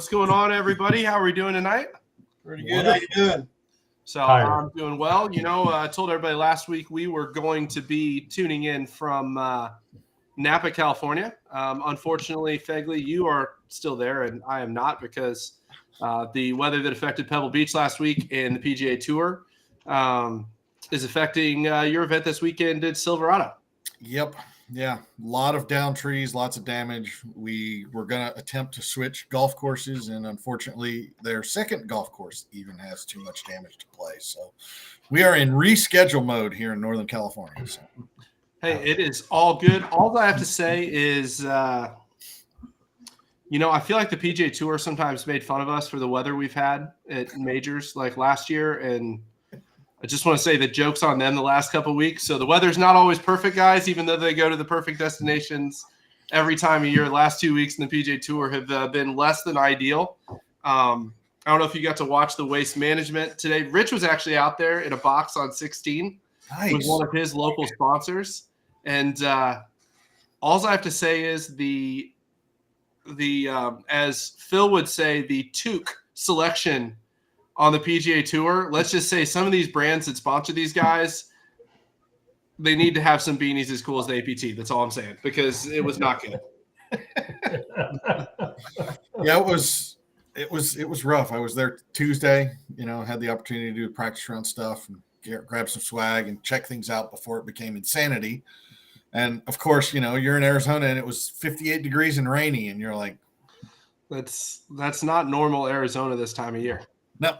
What's going on, everybody? How are we doing tonight? Pretty good. How you doing? So I'm doing well. You know, I told everybody last week we were going to be tuning in from Napa, California. Unfortunately, Fegley, you are still there, and I am not because the weather that affected Pebble Beach last week and the PGA Tour is affecting your event this weekend at Silverado. Yep. Yeah. A lot of down trees, lots of damage. We were going to attempt to switch golf courses, and unfortunately, their second golf course even has too much damage to play. So we are in reschedule mode here in Northern California. So. Hey, it is all good. All I have to say is, you know, I feel like the PGA Tour sometimes made fun of us for the weather we've had at majors like last year, and I just want to say that joke's on them the last couple of weeks. So the weather's not always perfect, guys, even though they go to the perfect destinations every time of year. The last 2 weeks in the PGA Tour have been less than ideal. I don't know if you got to watch the Waste Management today. Rich was actually out there in a box on 16 with one of his local sponsors. And all I have to say is the as Phil would say, the toque selection on the PGA Tour. Let's just say some of these brands that sponsor these guys, they need to have some beanies as cool as the APT. That's all I'm saying, because it was not good. Yeah, it was rough. I was there Tuesday, you know, had the opportunity to do practice round stuff and grab some swag and check things out before it became insanity. And of course, you know, you're in Arizona and it was 58 degrees and rainy, and you're like, that's not normal Arizona this time of year. No.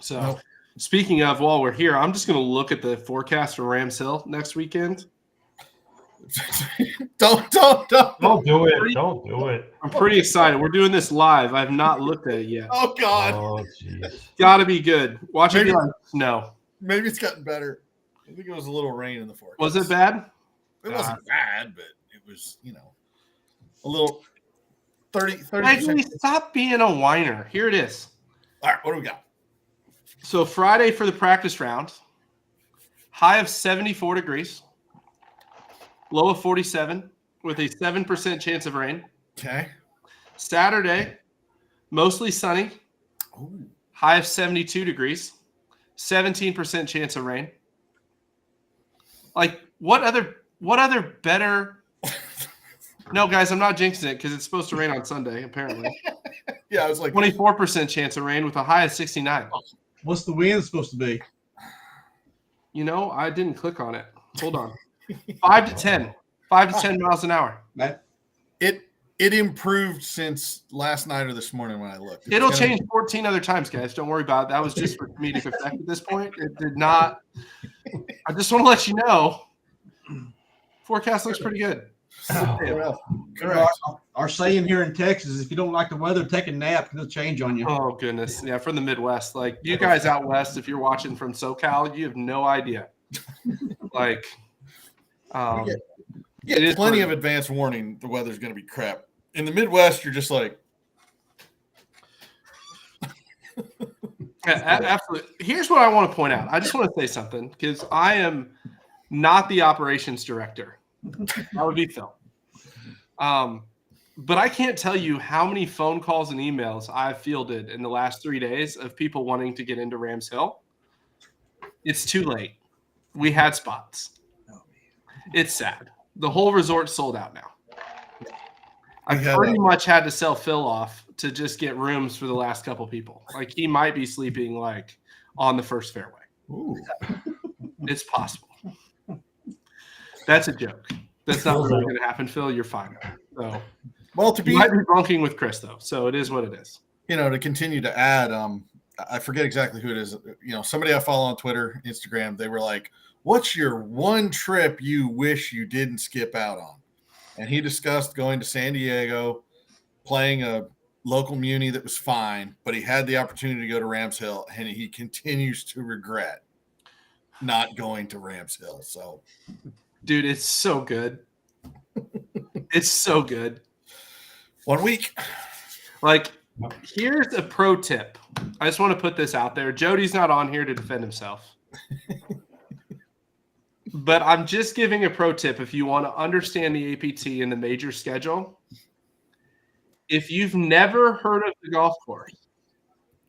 So, Speaking of, while we're here, I'm just going to look at the forecast for Rams Hill next weekend. Don't do it. Don't do it. I'm pretty excited. We're doing this live. I have not looked at it yet. Oh, God. Oh, jeez. Got to be good. Watch it be like snow. Maybe it's gotten better. I think it was a little rain in the forecast. Was it bad? It wasn't bad, but it was, you know, a little 30. Hey, stop being a whiner. Here it is. All right, what do we got? So Friday for the practice round, high of 74 degrees, low of 47 with a 7% chance of rain. Okay. Saturday, mostly sunny, high of 72 degrees, 17% chance of rain. Like, what other better? No, guys, I'm not jinxing it because it's supposed to rain on Sunday, apparently. Yeah, I was like 24% chance of rain with a high of 69. What's the wind supposed to be? You know, I didn't click on it. Hold on. 5 to 10 miles an hour. It improved since last night or this morning when I looked. It'll change 14 other times, guys. Don't worry about it. That was just for comedic effect at this point. It did not. I just want to let you know. Forecast looks pretty good. Correct. Our saying here in Texas is if you don't like the weather, take a nap. It'll change on you. Oh, goodness. Yeah, from the Midwest. Like, you guys out west, if you're watching from SoCal, you have no idea. Like, yeah, plenty of advance warning the weather's going to be crap. In the Midwest, you're just like. Absolutely. Here's what I want to point out. I just want to say something because I am not the operations director. That would be Phil. But I can't tell you how many phone calls and emails I've fielded in the last 3 days of people wanting to get into Rams Hill. It's too late. We had spots. It's sad. The whole resort's sold out now. I pretty much had to sell Phil off to just get rooms for the last couple people. Like, he might be sleeping like on the first fairway. Ooh. It's possible. That's a joke. That's not really going to happen, Phil. You're fine. So, well, you might be bunking with Chris though, so it is what it is. You know, to continue to add, I forget exactly who it is. You know, somebody I follow on Twitter, Instagram. They were like, "What's your one trip you wish you didn't skip out on?" And he discussed going to San Diego, playing a local muni that was fine, but he had the opportunity to go to Rams Hill, and he continues to regret not going to Rams Hill. So, dude, it's so good. It's so good. 1 week. Like, here's a pro tip. I just want to put this out there. Jody's not on here to defend himself. But I'm just giving a pro tip if you want to understand the APT and the major schedule. if you've never heard of the golf course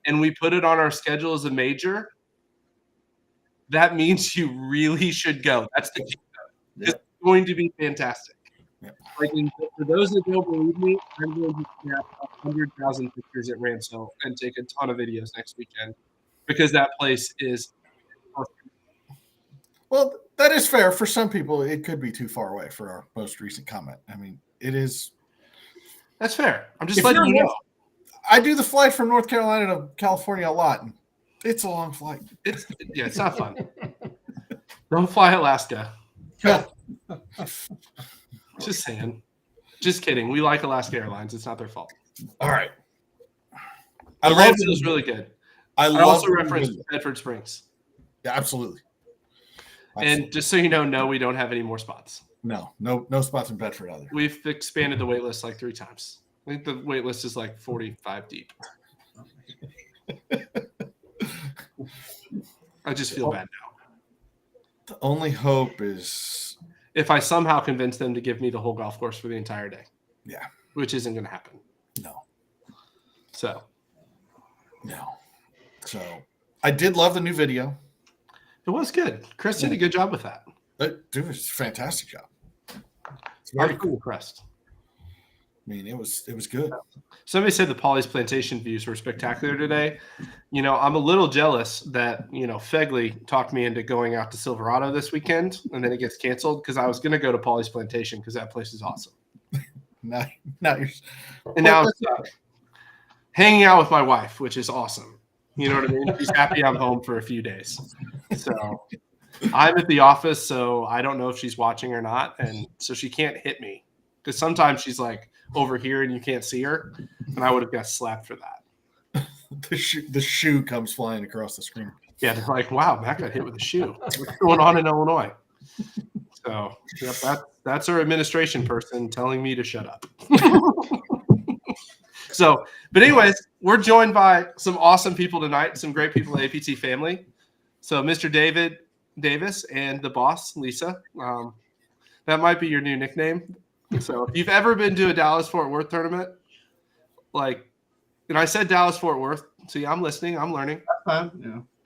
and we put it on our schedule as a major, that means you really should go. That's the key. It's going to be fantastic. Yep. Like, for those that don't believe me, I'm going to snap 100,000 pictures at Ramshill and take a ton of videos next weekend because that place is awesome. Well, that is fair. For some people, it could be too far away for our most recent comment. I mean, it is. That's fair. I'm just If letting you're you know. I do the flight from North Carolina to California a lot. And it's a long flight. It's not fun. Don't fly Alaska. Just saying. Just kidding. We like Alaska Airlines. It's not their fault. All right. I love love it. Really good. I also referenced Bedford Springs. Yeah, absolutely. And just so you know, no, we don't have any more spots. No spots in Bedford either. We've expanded the wait list like 3 times. I think the wait list is like 45 deep. I just feel bad now. The only hope is if I somehow convince them to give me the whole golf course for the entire day. Yeah. Which isn't going to happen. No. So I did love the new video. It was good. Chris did a good job with that. Dude, it's a fantastic job. It's I'm very cool. impressed. I mean, it was good. Somebody said the Polly's Plantation views were spectacular today. You know, I'm a little jealous that, Fegley talked me into going out to Silverado this weekend, and then it gets canceled because I was going to go to Polly's Plantation because that place is awesome. Now you're – And now it's hanging out with my wife, which is awesome. You know what I mean? She's happy I'm home for a few days. So I'm at the office, so I don't know if she's watching or not, and so she can't hit me because sometimes she's like over here and you can't see her, and I would have got slapped for that. The shoe comes flying across the screen. Yeah, they're like, wow, Matt got hit with a shoe. What's going on in Illinois? So yep, that's our administration person telling me to shut up. So, but anyways, we're joined by some awesome people tonight, some great people at APT family. So Mr. David Davis and the boss, Lisa. That might be your new nickname. So if you've ever been to a Dallas-Fort Worth tournament, and I said Dallas-Fort Worth, so yeah, I'm listening, I'm learning. Yeah.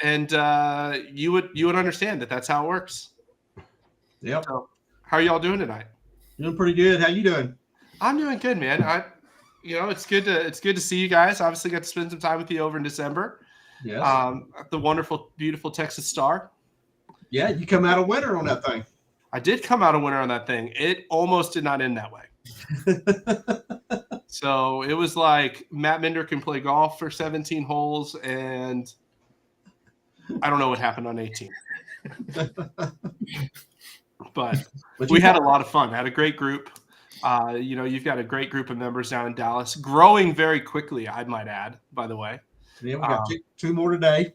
And you would understand that that's how it works. Yep. So how are y'all doing tonight? Doing pretty good. How you doing? I'm doing good, man. It's good to see you guys. Obviously got to spend some time with you over in December. Yes. At the wonderful, beautiful Texas Star. Yeah, you come out a winner on that thing. I did come out a winner on that thing. It almost did not end that way. So it was like Matt Minder can play golf for 17 holes, and I don't know what happened on 18. But we had a lot of fun. I had a great group. You've got a great group of members down in Dallas, growing very quickly, I might add, by the way. Yeah, we got two more today.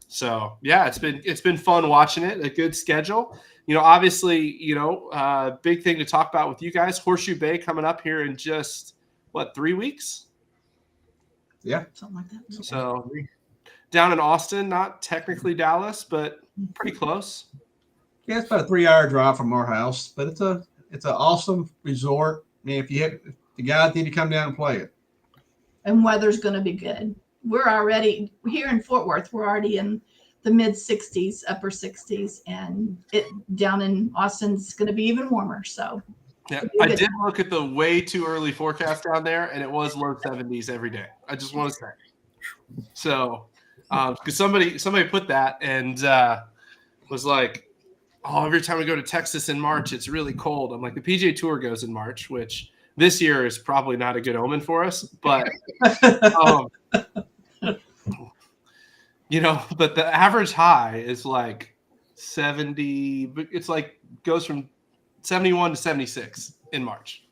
So yeah, it's been fun watching it. A good schedule. Obviously, big thing to talk about with you guys. Horseshoe Bay coming up here in just 3 weeks? Yeah, something like that. So down in Austin, not technically Dallas, but pretty close. Yeah, it's about a 3-hour drive from our house, but it's an awesome resort. I mean, if the guys need to come down and play it. And weather's going to be good. We're already here in Fort Worth. We're already in the mid 60s, upper 60s, and it down in Austin is going to be even warmer. So yeah, I did look at the way too early forecast down there, and it was low 70s every day. I just want to say. So, because somebody put that and was like, "Oh, every time we go to Texas in March, it's really cold." I'm like, the PGA Tour goes in March, which this year is probably not a good omen for us, but. But the average high is like 70. It's like goes from 71 to 76 in March.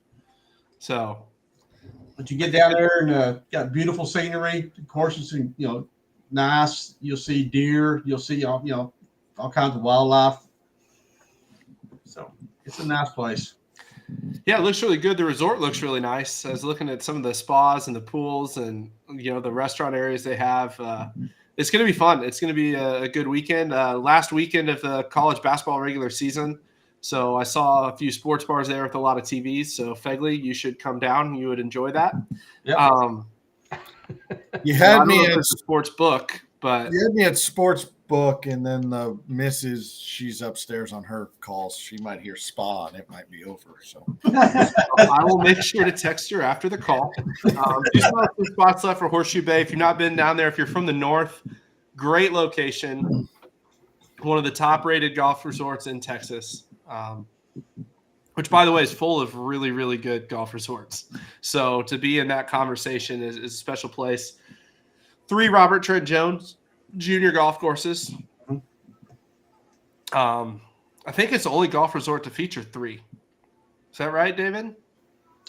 So, but you get down there and got beautiful scenery, courses, and nice. You'll see deer. You'll see all kinds of wildlife. So it's a nice place. Yeah, it looks really good. The resort looks really nice. I was looking at some of the spas and the pools and the restaurant areas they have. It's going to be fun. It's going to be a good weekend. Last weekend of the college basketball regular season. So I saw a few sports bars there with a lot of TVs. So Fegley, you should come down. You would enjoy that. Yep. You I had don't me know if at it's a sports book, but you had me at sports book, and then the missus, she's upstairs on her calls. She might hear spa, and it might be over. So I will make sure to text her after the call. Just have some spots left for Horseshoe Bay. If you've not been down there, if you're from the north, great location. One of the top-rated golf resorts in Texas, which, by the way, is full of really, really good golf resorts. So to be in that conversation is a special place. 3 Robert Trent Jones Jr. golf courses. I think it's the only golf resort to feature 3. Is that right, David?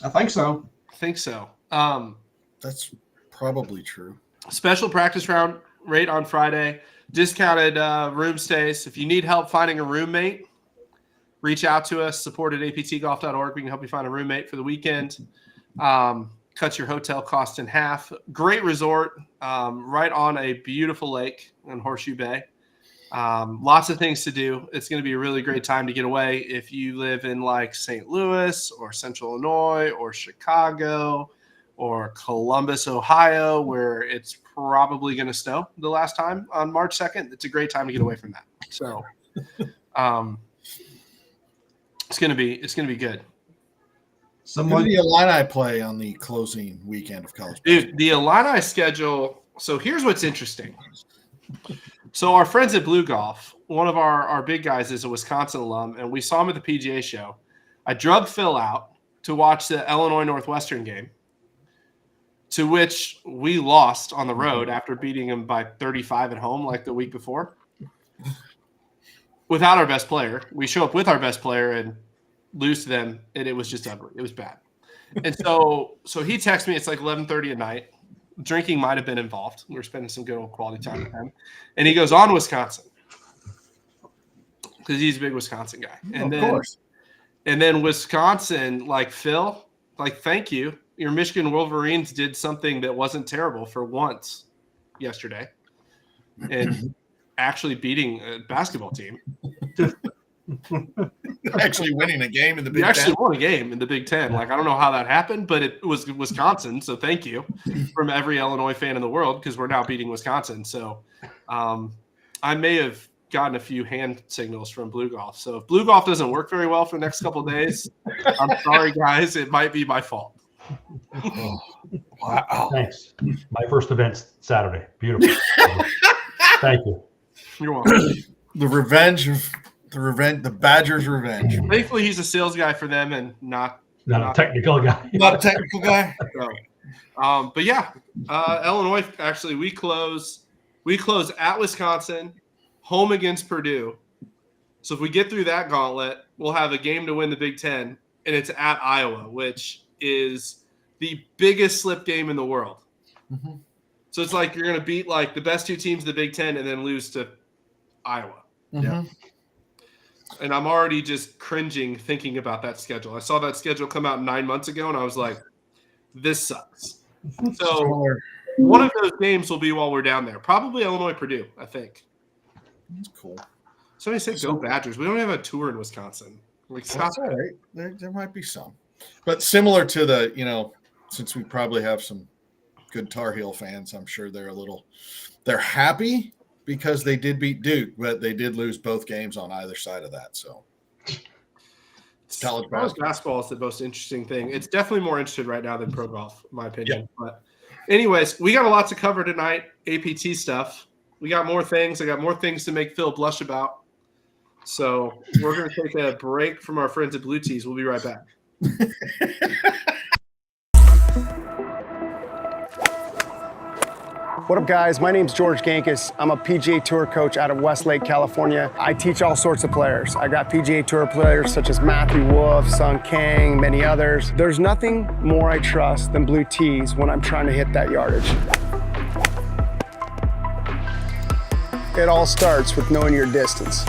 I think so. I think so. that's probably true. Special practice round rate on Friday. Discounted room stays. If you need help finding a roommate, reach out to us. Support at aptgolf.org. We can help you find a roommate for the weekend. Cuts your hotel cost in half. Great resort, right on a beautiful lake in Horseshoe Bay. Lots of things to do. It's going to be a really great time to get away. If you live in like St. Louis or Central Illinois or Chicago or Columbus, Ohio, where it's probably going to snow the last time on March 2nd, it's a great time to get away from that. So it's going to be good. Who Someone, do the Illini play on the closing weekend of college? Dude, the Illini schedule. So here's what's interesting. So our friends at Blue Golf, one of our big guys is a Wisconsin alum, and we saw him at the PGA show. I drug Phil out to watch the Illinois Northwestern game, to which we lost on the road after beating him by 35 at home like the week before. Without our best player. We show up with our best player and lose to them, and it was just ugly. It was bad. And so he texted me. It's like 11:30 at night. Drinking might have been involved. We were spending some good old quality time with him. And he goes, on Wisconsin. Because he's a big Wisconsin guy. And Of course. And then Wisconsin, like, Phil, like, thank you. Your Michigan Wolverines did something that wasn't terrible for once yesterday. And actually beating a basketball team. Actually winning a game in the Big We actually Ten. won a game in the Big Ten. Like, I don't know how that happened, but it was Wisconsin. So thank you from every Illinois fan in the world, because we're now beating Wisconsin. So I may have gotten a few hand signals from Blue Golf. So if Blue Golf doesn't work very well for the next couple of days, I'm sorry, guys. It might be my fault. Oh, wow. Thanks. My first event's Saturday. Beautiful. Thank you. You're welcome. The Badgers' revenge. Thankfully, he's a sales guy for them and not Not a technical guy. Not a technical guy. so. But yeah, Illinois, actually, we close at Wisconsin, home against Purdue. So if we get through that gauntlet, we'll have a game to win the Big Ten, and it's at Iowa, which is the biggest slip game in the world. Mm-hmm. So it's like you're going to beat like the best 2 teams in the Big Ten and then lose to Iowa. Mm-hmm. Yeah. And I'm already just cringing thinking about that schedule. I saw that schedule come out 9 months ago, and I was like, this sucks. So one of those games will be while we're down there. Probably Illinois-Purdue, I think. That's cool. Somebody said go Badgers. We don't have a tour in Wisconsin. Like, stop. That's all right. There might be some. But similar to the, since we probably have some good Tar Heel fans, I'm sure they're happy because they did beat Duke, but they did lose both games on either side of that. So college basketball is the most interesting thing. It's definitely more interested right now than pro golf, in my opinion. Yeah. But anyways, we got a lot to cover tonight. APT stuff. We got more things. I got more things to make Phil blush about. So we're going to take a break from our friends at Blue Tees. We'll be right back. What up, guys? My name's George Gankis. I'm a PGA Tour coach out of Westlake, California. I teach all sorts of players. I got PGA Tour players such as Matthew Wolff, Sung Kang, many others. There's nothing more I trust than Blue Tees when I'm trying to hit that yardage. It all starts with knowing your distance.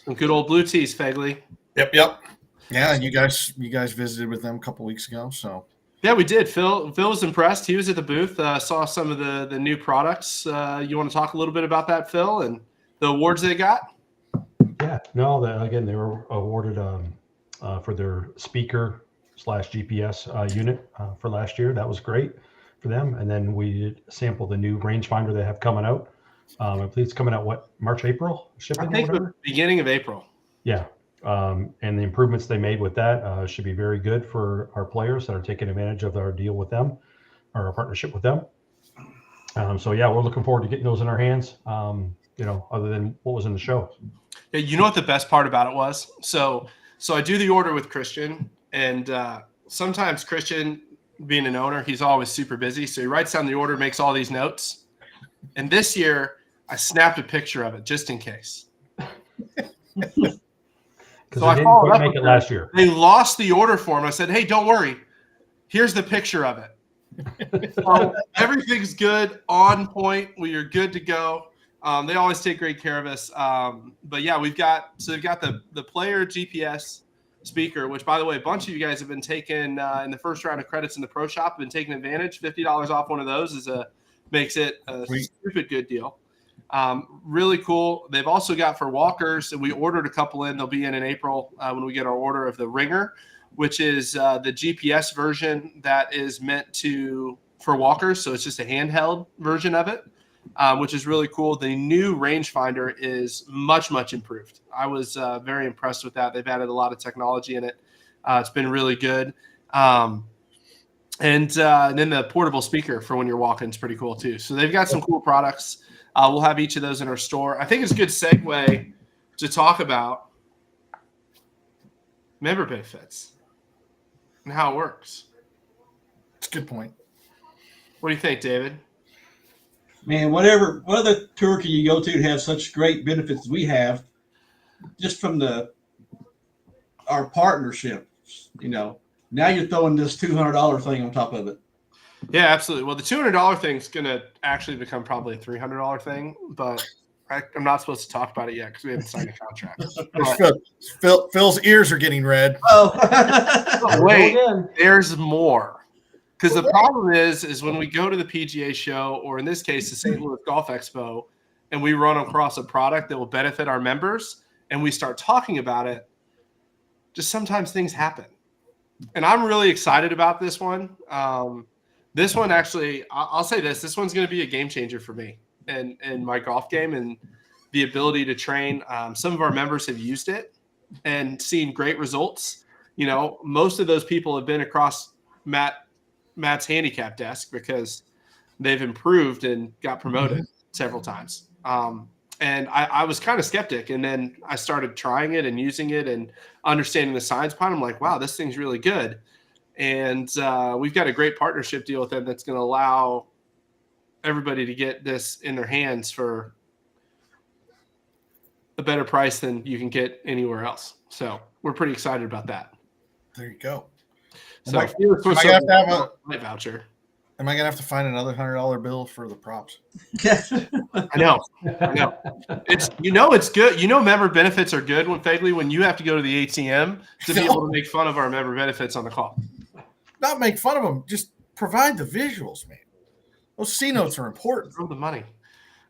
Some good old Blue Tees, Fegley. Yep. Yeah, you guys visited with them a couple weeks ago, so Yeah, we did. Phil was impressed. He was at the booth, saw some of the new products. You want to talk a little bit about that, Phil, and the awards they got? Yeah, no, again, they were awarded for their speaker / GPS unit for last year. That was great for them. And then we sampled the new rangefinder they have coming out. I believe it's coming out, March, April shipping? I think the beginning of April. Yeah. And the improvements they made with that should be very good for our players that are taking advantage of our deal with them, or our partnership with them. So yeah, we're looking forward to getting those in our hands. Other than what was in the show. Yeah, you know what the best part about it was? So I do the order with Christian, and sometimes Christian, being an owner, he's always super busy. So he writes down the order, makes all these notes. And this year, I snapped a picture of it just in case. Because they didn't quite make it last year. They lost the order form. I said, hey, don't worry. Here's the picture of it. So everything's good, on point. We are good to go. They always take great care of us. But yeah, they've got the player GPS speaker, which, by the way, a bunch of you guys have been taking in the first round of credits in the pro shop, have been taking advantage. $50 off one of those makes it a stupid good deal. Really cool. They've also got for walkers, and we ordered a couple in. They'll be in April when we get our order of the Ringer, which is the GPS version that is meant for walkers. So it's just a handheld version of it, which is really cool. The new rangefinder is much, much improved. I was very impressed with that. They've added a lot of technology in it. It's been really good. And then the portable speaker for when you're walking is pretty cool too. So they've got some cool products. We'll have each of those in our store. I think it's a good segue to talk about member benefits and how it works. It's a good point. What do you think, David? Man, what other tour can you go to have such great benefits as we have, just from our partnership? Now you're throwing this $200 thing on top of it. Yeah, absolutely. Well, the $200 thing is going to actually become probably a $300 thing, but I'm not supposed to talk about it yet because we haven't signed a contract. Phil's ears are getting red. Oh, wait, there's more. Because the problem is when we go to the PGA show, or in this case, the St. Louis Golf Expo, and we run across a product that will benefit our members, and we start talking about it, just sometimes things happen. And I'm really excited about this one. This one actually, I'll say this one's going to be a game changer for me and my golf game, and the ability to train. Some of our members have used it and seen great results. Most of those people have been across Matt's handicap desk because they've improved and got promoted several times. And I was kind of skeptic, and then I started trying it and using it and understanding the science behind it. I'm like, wow, this thing's really good. And we've got a great partnership deal with them that's going to allow everybody to get this in their hands for a better price than you can get anywhere else. So we're pretty excited about that. There you go. So am I going to have to have a voucher? Am I going to have to find another $100 bill for the props? I know. It's good. Member benefits are good when you have to go to the ATM to be able to make fun of our member benefits on the call. Not make fun of them. Just provide the visuals, man. Those C notes are important. Throw the money.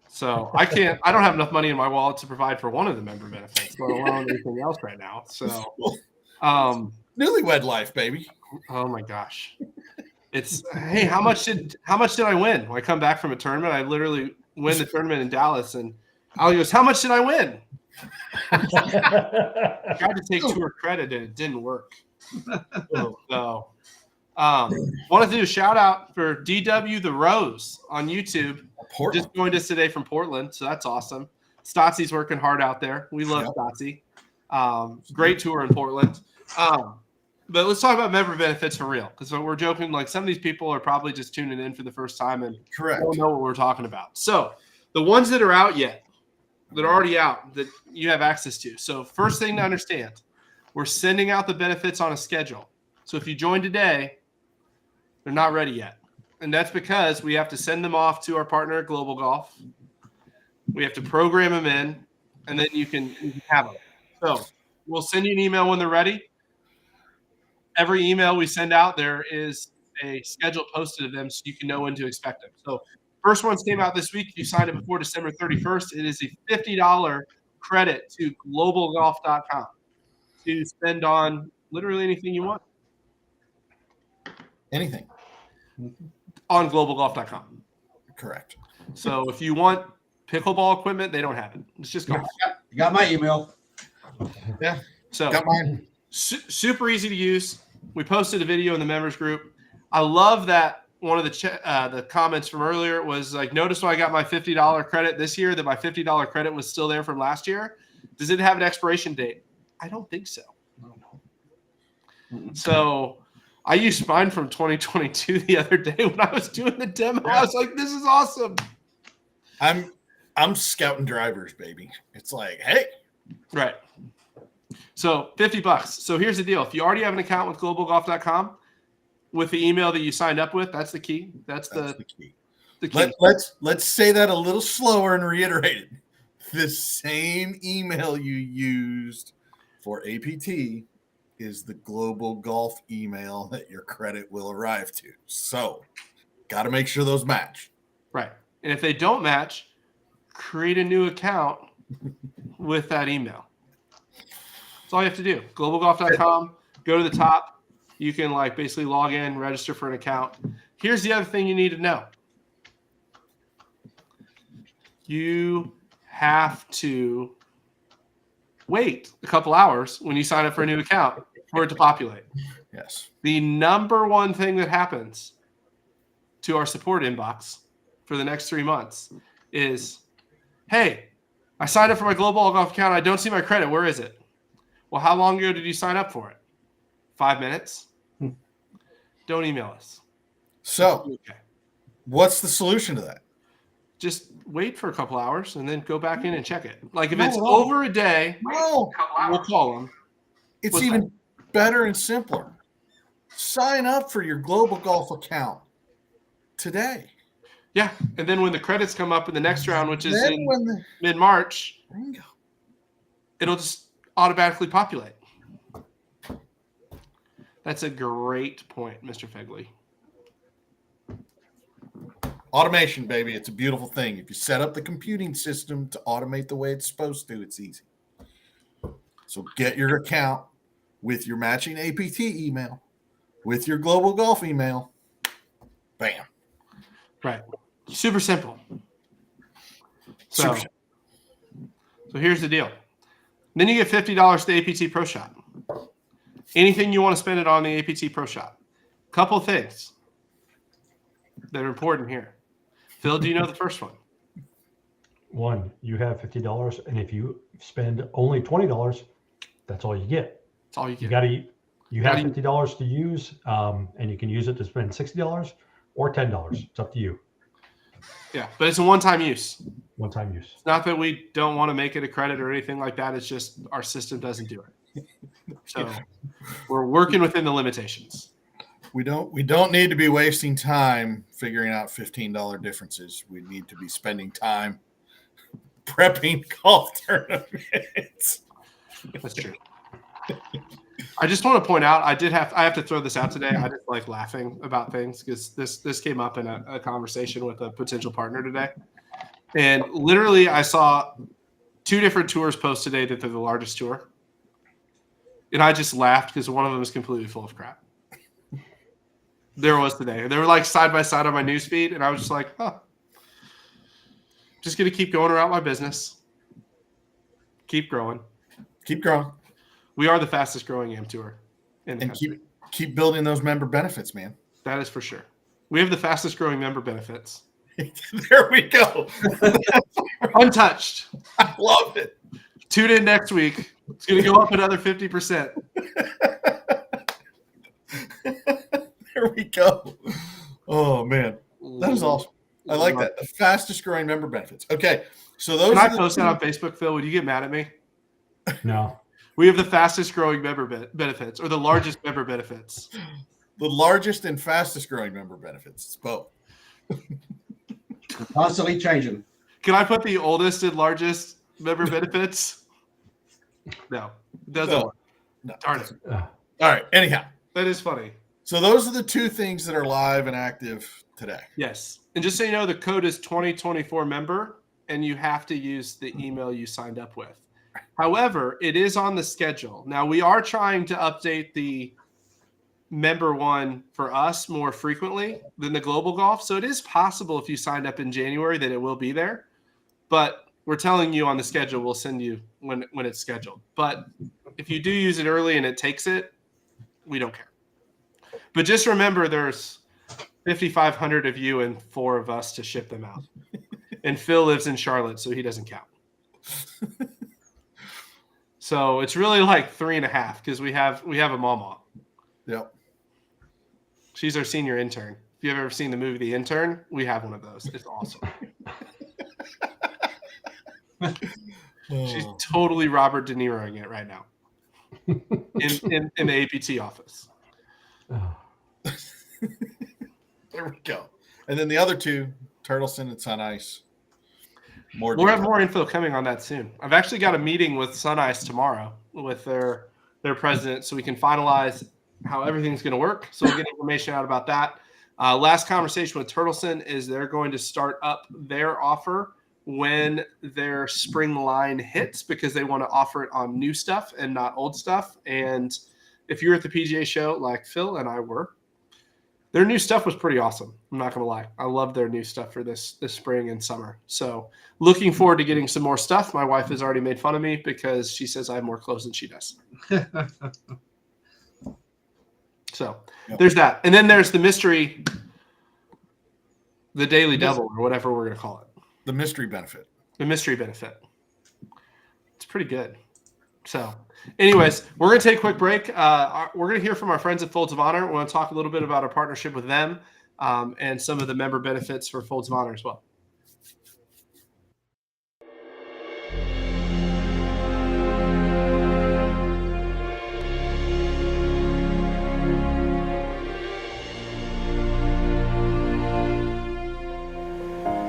So I don't have enough money in my wallet to provide for one of the member benefits, let alone anything else right now. So, newlywed life, baby. Oh my gosh. It's, hey, how much did I win? When I come back from a tournament, I literally win the tournament in Dallas, and Ali goes, how much did I win? I tried to take tour credit and it didn't work. So wanted to do a shout out for DW the Rose on YouTube. Portland. Just joined us today from Portland, so that's awesome. Stotsy's working hard out there. We love Stotsy. Great tour in Portland. But let's talk about member benefits for real, because we're joking. Like, some of these people are probably just tuning in for the first time and don't know what we're talking about. So the ones that are out yet, that are already out, that you have access to. So first thing to understand, we're sending out the benefits on a schedule. So if you join today, they're not ready yet. And that's because we have to send them off to our partner at Global Golf. We have to program them in, and then you can have them. So we'll send you an email when they're ready. Every email we send out, there is a schedule posted of them so you can know when to expect them. So first ones came out this week. If you signed up before December 31st, it is a $50 credit to globalgolf.com to spend on literally anything you want Anything. on globalgolf.com. Correct. So if you want pickleball equipment, they don't have it. It's just golf. You got my email. Yeah. So Got mine. super easy to use. We posted a video in the members group. I love that one of the comments from earlier was like, notice when I got my $50 credit this year that my $50 credit was still there from last year. Does it have an expiration date? I don't think so. So I used mine from 2022 the other day when I was doing the demo. I was like, this is awesome. I'm scouting drivers, baby. It's like, hey. Right. So $50. So here's the deal. If you already have an account with globalgolf.com with the email that you signed up with, that's the key. That's the key. The key. Let's say that a little slower and reiterate it. The same email you used for APT is the Global Golf email that your credit will arrive to. So, got to make sure those match. Right. And if they don't match, create a new account with that email. That's all you have to do. Globalgolf.com, go to the top. You can like basically log in, register for an account. Here's the other thing you need to know. You have to wait a couple hours when you sign up for a new account for it to populate. Yes. The number one thing that happens to our support inbox for the next 3 months is, hey, I signed up for my Global Golf account. I don't see my credit. Where is it? Well, how long ago did you sign up for it? 5 minutes? Don't email us. So, Okay. What's the solution to that? Just wait for a couple hours and then go back in and check it. Like if No, it's no. over a day, No, we'll call them. it's What's even better and simpler. Sign up for your Global Golf account today. Yeah. And then when the credits come up in the next round, which is Then in when the mid-March, bingo. it'll just automatically populate. That's a great point, Mr. Fegley. Automation, baby. It's a beautiful thing. If you set up the computing system to automate the way it's supposed to, it's easy. So get your account with your matching APT email, with your Global Golf email. Bam. Right. Super simple. So, Super simple. so here's the deal. Then you get $50 to APT Pro Shop. Anything you want to spend it on the APT Pro Shop. Couple things that are important here. Phil, do you know the first one? One, you have $50, and if you spend only $20, that's all you get. That's all you You get. got to. You have Gotta- $50 to use, and you can use it to spend $60 or $10. It's up to you. Yeah, but it's a one-time use. One-time use. It's not that we don't want to make it a credit or anything like that. It's just our system doesn't do it. So we're working within the limitations. We don't need to be wasting time figuring out $15 differences. We need to be spending time prepping golf tournaments. That's true. I just want to point out, I have to throw this out today. I just like laughing about things because this came up in a conversation with a potential partner today. And literally I saw 2 different tours post today that they're the largest tour. And I just laughed because one of them is completely full of crap. There was today. They were like side by side on my newsfeed, and I was just like, just going to keep going around my business. Keep growing. Keep growing. We are the fastest growing AM tour in the And country. keep building those member benefits, man. That is for sure. We have the fastest growing member benefits. There we go. Untouched. I love it. Tune in next week. It's going to go up another 50%. There we go. Oh man, that is awesome. I like that. The fastest growing member benefits. Okay, so those. Can I are the post that on Facebook, Phil? Would you get mad at me? No. We have the fastest growing member benefits, or the largest member benefits. the largest and fastest growing member benefits. It's both. Constantly changing. Can I put the oldest and largest member benefits? No, it doesn't No. work. No. Darn it. All right. Anyhow, That is funny. So those are the two things that are live and active today. Yes. And just so you know, the code is 2024 member, and you have to use the email you signed up with. However, it is on the schedule. Now, we are trying to update the member one for us more frequently than the global golf. So it is possible if you signed up in January that it will be there. But we're telling you on the schedule, we'll send you when it's scheduled. But if you do use it early and it takes it, we don't care. But just remember, there's 5,500 of you and 4 of us to ship them out. And Phil lives in Charlotte, so he doesn't count. So it's really like 3.5 because we have a mama. Yep. She's our senior intern. If you've ever seen the movie The Intern, we have one of those. It's awesome. She's totally Robert De Niroing it right now in the APT office. There we go. And then the other two, Turtleson and Sun Ice. We'll have more info coming on that soon. I've actually got a meeting with Sun Ice tomorrow with their president, so we can finalize how everything's going to work. So we'll get information out about that. Last conversation with Turtleson is they're going to start up their offer when their spring line hits because they want to offer it on new stuff and not old stuff. And if you're at the PGA show like Phil and I were, their new stuff was pretty awesome. I'm not going to lie. I love their new stuff for this spring and summer. So looking forward to getting some more stuff. My wife has already made fun of me because she says I have more clothes than she does. So there's that. And then there's the mystery, the Daily Double or whatever we're going to call it. The mystery benefit. The mystery benefit. It's pretty good. So anyways, we're going to take a quick break. We're going to hear from our friends at Folds of Honor. We're going to talk a little bit about our partnership with them and some of the member benefits for Folds of Honor as well.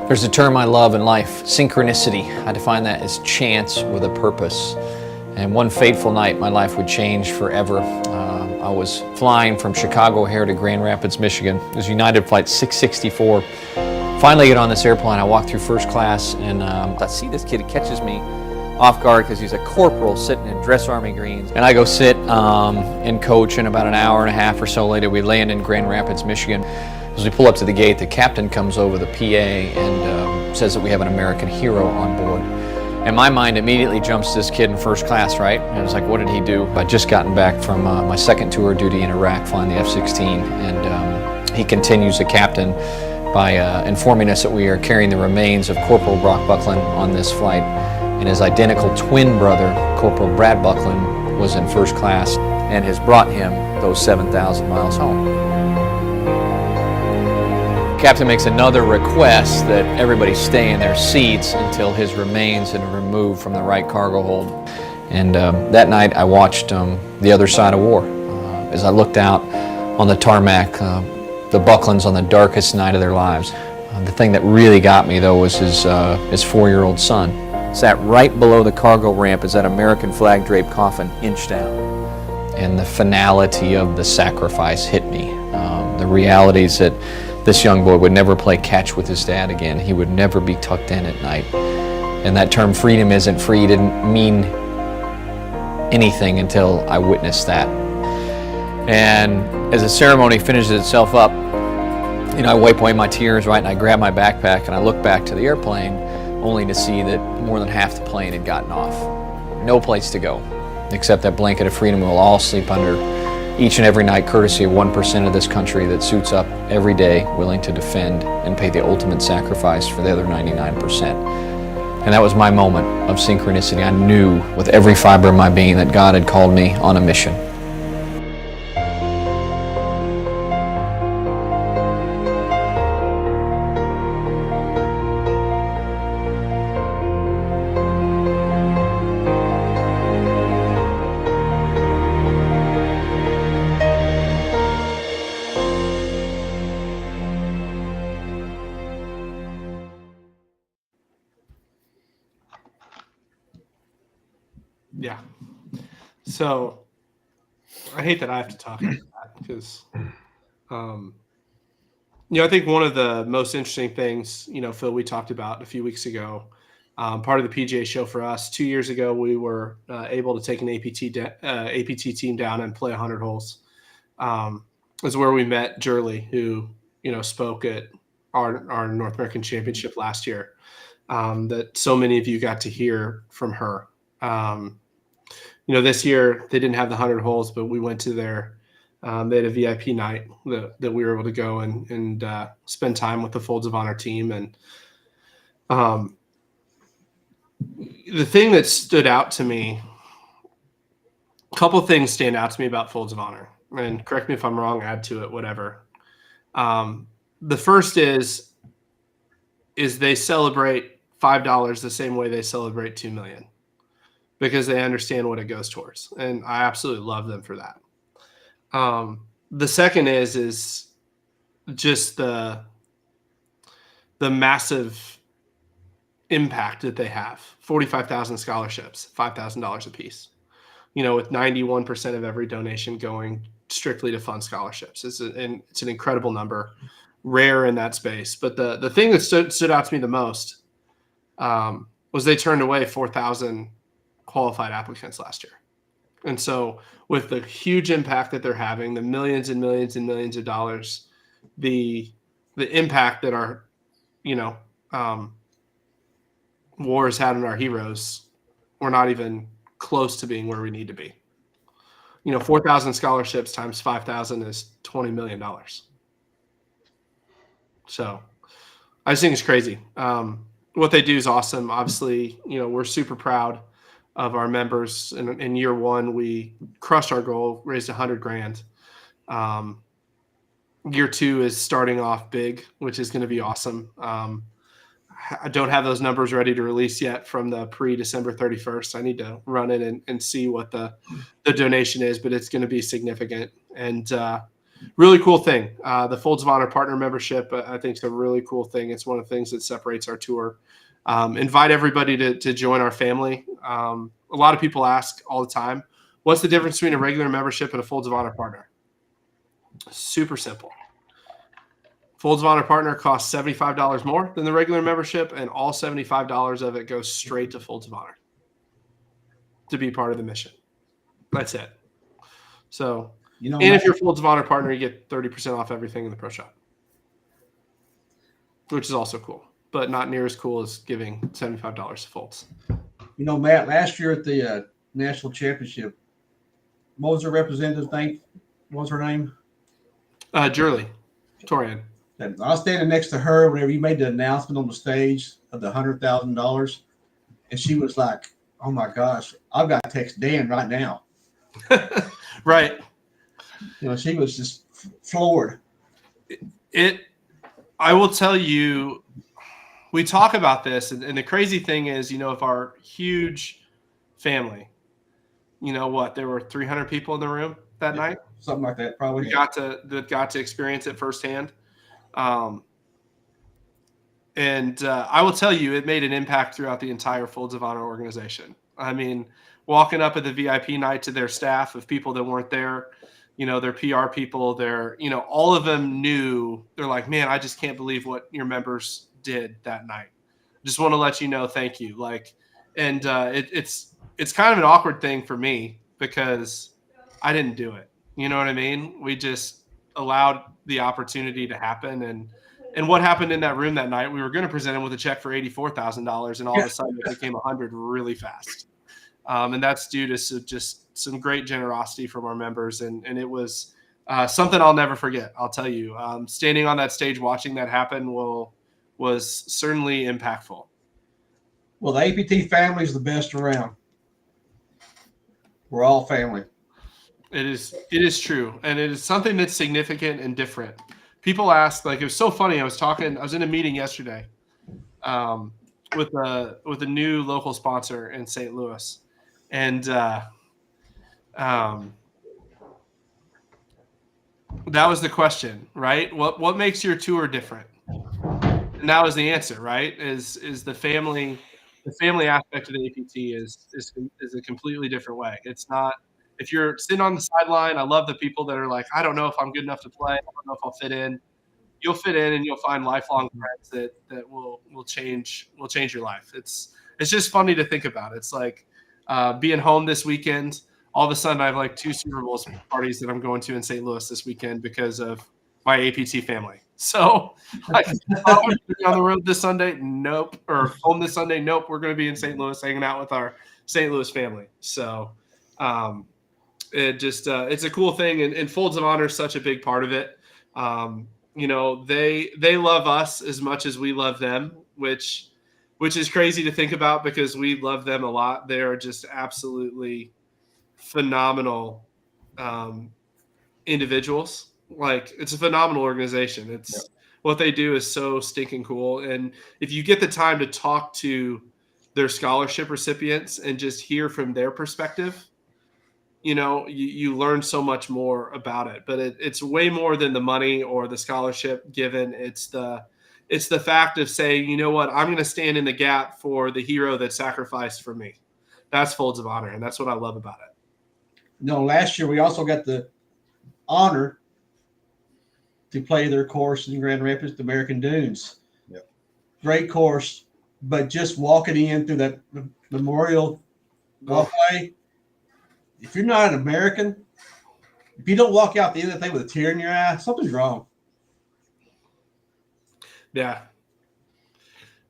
There's a term I love in life, synchronicity. I define that as chance with a purpose. And one fateful night, my life would change forever. I was flying from Chicago here to Grand Rapids, Michigan. It was United Flight 664. Finally get on this airplane, I walk through first class, and I see this kid, he catches me off guard because he's a corporal sitting in dress army greens. And I go sit and coach, and about an hour and a half or so later, we land in Grand Rapids, Michigan. As we pull up to the gate, the captain comes over the PA and says that we have an American hero on board. And my mind immediately jumps to this kid in first class, right? And I was like, what did he do? I'd just gotten back from my second tour of duty in Iraq flying the F-16. And he continues, the captain, by informing us that we are carrying the remains of Corporal Brock Buckland on this flight. And his identical twin brother, Corporal Brad Buckland, was in first class and has brought him those 7,000 miles home. Captain makes another request that everybody stay in their seats until his remains are removed from the right cargo hold. And that night I watched The Other Side of War. As I looked out on the tarmac, the Bucklands on the darkest night of their lives. The thing that really got me though was his 4-year-old son. Sat right below the cargo ramp as that American flag draped coffin inched out. And the finality of the sacrifice hit me. The realities that this young boy would never play catch with his dad again. He would never be tucked in at night. And that term freedom isn't free didn't mean anything until I witnessed that. And as the ceremony finishes itself up, you know, I wipe away my tears, right, and I grab my backpack and I look back to the airplane only to see that more than half the plane had gotten off. No place to go, except that blanket of freedom we'll all sleep under each and every night, courtesy of 1% of this country that suits up every day, willing to defend and pay the ultimate sacrifice for the other 99%. And that was my moment of synchronicity. I knew with every fiber of my being that God had called me on a mission. Yeah. So I hate that I have to talk about that because I think one of the most interesting things, Phil, we talked about a few weeks ago, part of the PGA show for us 2 years ago, we were able to take an APT team down and play 100 holes. Is where we met Jurley, who, spoke at our North American Championship last year, that so many of you got to hear from her. This year they didn't have the 100 holes, but we went to they had a VIP night that we were able to go and spend time with the Folds of Honor team. And the thing that stood out to me, a couple things stand out to me about Folds of Honor, and correct me if I'm wrong, add to it, whatever. The first is they celebrate $5 the same way they celebrate $2 million, because they understand what it goes towards. And I absolutely love them for that. The second is just the massive impact that they have. 45,000 scholarships, $5,000 a piece, with 91% of every donation going strictly to fund scholarships. It's an incredible number, rare in that space. But the thing that stood out to me the most was they turned away 4,000 qualified applicants last year. And so with the huge impact that they're having, the millions and millions and millions of dollars, the impact that our, war has had on our heroes, we're not even close to being where we need to be. 4,000 scholarships times 5,000 is $20 million. So I just think it's crazy. What they do is awesome. Obviously, we're super proud of our members. In year one, we crushed our goal, raised $100,000. Year two is starting off big, which is going to be awesome. I don't have those numbers ready to release yet from the pre-December 31st. I need to run in and see what the donation is, but it's going to be significant. And really cool thing. The Folds of Honor partner membership, I think, is a really cool thing. It's one of the things that separates our tour. Invite everybody to join our family. A lot of people ask all the time, what's the difference between a regular membership and a Folds of Honor partner? Super simple. Folds of Honor partner costs $75 more than the regular membership, and all $75 of it goes straight to Folds of Honor to be part of the mission. That's it. So, and if you're a Folds of Honor partner, you get 30% off everything in the pro shop, which is also cool, but not near as cool as giving $75 to Folds. Matt, last year at the national championship, what was her representative's name? What was her name? Jurley Torian. I was standing next to her whenever you made the announcement on the stage of the $100,000, and she was like, "Oh my gosh, I've got to text Dan right now." Right. She was just floored. I will tell you, we talk about this, and the crazy thing is, if our huge family, there were 300 people in the room that night, something like that, probably. We got to experience it firsthand. And I will tell you, it made an impact throughout the entire Folds of Honor organization. I mean, walking up at the VIP night to their staff of people that weren't there, their PR people, all of them knew. They're like, man, I just can't believe what your members did that night. Just want to let you know, thank you. It's kind of an awkward thing for me because I didn't do it. You know what I mean? We just allowed the opportunity to happen. And what happened in that room that night, we were going to present him with a check for $84,000, and all of a sudden it became 100 really fast. And that's due to just some great generosity from our members. And it was something I'll never forget. I'll tell you, standing on that stage, watching that happen was certainly impactful. Well, the APT family is the best around. We're all family. It is true. And it is something that's significant and different. People ask, it was so funny. I was in a meeting yesterday with a new local sponsor in St. Louis. And that was the question, right? What makes your tour different? And that was the answer, right? Is the family aspect of the APT is a completely different way. It's if you're sitting on the sideline, I love the people that are like, I don't know if I'm good enough to play. I don't know if I'll fit in. You'll fit in, and you'll find lifelong friends that will change your life. It's just funny to think about. It's like being home this weekend. All of a sudden, I have like 2 Super Bowl parties that I'm going to in St. Louis this weekend because of my APT family. So, like, on the road this Sunday, nope. Or home this Sunday, nope. We're going to be in St. Louis hanging out with our St. Louis family. So, it just it's a cool thing, and Folds of Honor is such a big part of it. You know, they love us as much as we love them, which is crazy to think about because we love them a lot. They are just absolutely phenomenal individuals. Like, it's a phenomenal organization. It's what they do is so stinking cool. And if you get the time to talk to their scholarship recipients and just hear from their perspective, you know, you learn so much more about it. But it's way more than the money or the scholarship given. It's the fact of saying, you know what, I'm going to stand in the gap for the hero that sacrificed for me. That's Folds of Honor, and that's what I love about it. No, last year we also got the honor to play their course in Grand Rapids, the American Dunes. Yep. Great course, but just walking in through that memorial walkway, if you're not an American, if you don't walk out the end of the thing with a tear in your eye, something's wrong. Yeah.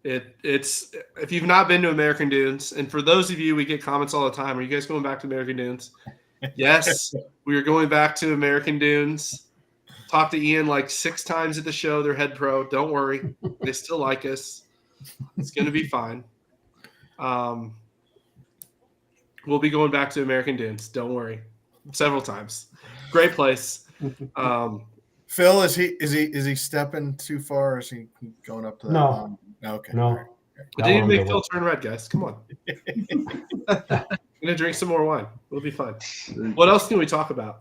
It's if you've not been to American Dunes, and for those of you, we get comments all the time, are you guys going back to American Dunes? Yes, we are going back to American Dunes. Talked to Ian like 6 times at the show. They're head pro. Don't worry. They still like us. It's going to be fine. We'll be going back to American Dunes. Don't worry. Several times. Great place. Phil, is he stepping too far? Or is he going up to that? No. Okay. No. Right. But didn't make Phil turn red, guys. Come on. I'm going to drink some more wine. It'll be fun. What else can we talk about?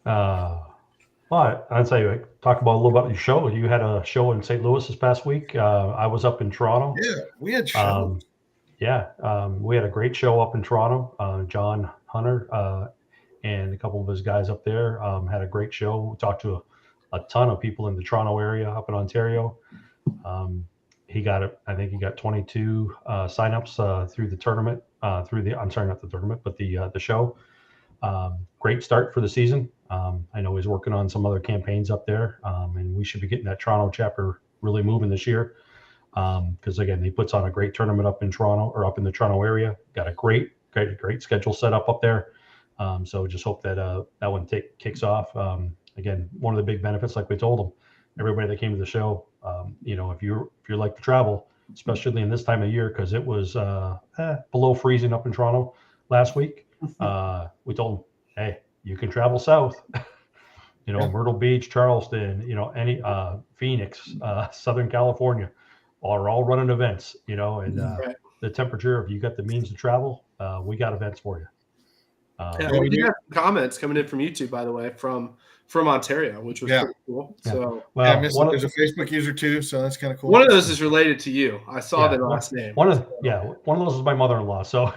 Well, I'd say talk about a little about your show. You had a show in St. Louis this past week. I was up in Toronto. Yeah, we had shows. We had a great show up in Toronto. John Hunter and a couple of his guys up there had a great show. We talked to a ton of people in the Toronto area up in Ontario. I think he got 22 signups through the tournament. Not the tournament, but the show. Great start for the season. I know he's working on some other campaigns up there, and we should be getting that Toronto chapter really moving this year. Because again, he puts on a great tournament up in Toronto or up in the Toronto area. Got a great schedule set up there. So just hope that that one kicks off. Again, one of the big benefits, like we told them, everybody that came to the show, if you like to travel, especially in this time of year, because it was below freezing up in Toronto last week. We told them, hey, you can travel south. Myrtle Beach, Charleston, any Phoenix, Southern California, are all running events. The temperature, if you got the means to travel, we got events for you. We did have some comments coming in from YouTube, by the way, from Ontario, which was pretty cool. Yeah. So, there's a Facebook user too, so that's kind of cool. One of those is related to you. I saw their last name. One of those is my mother-in-law. So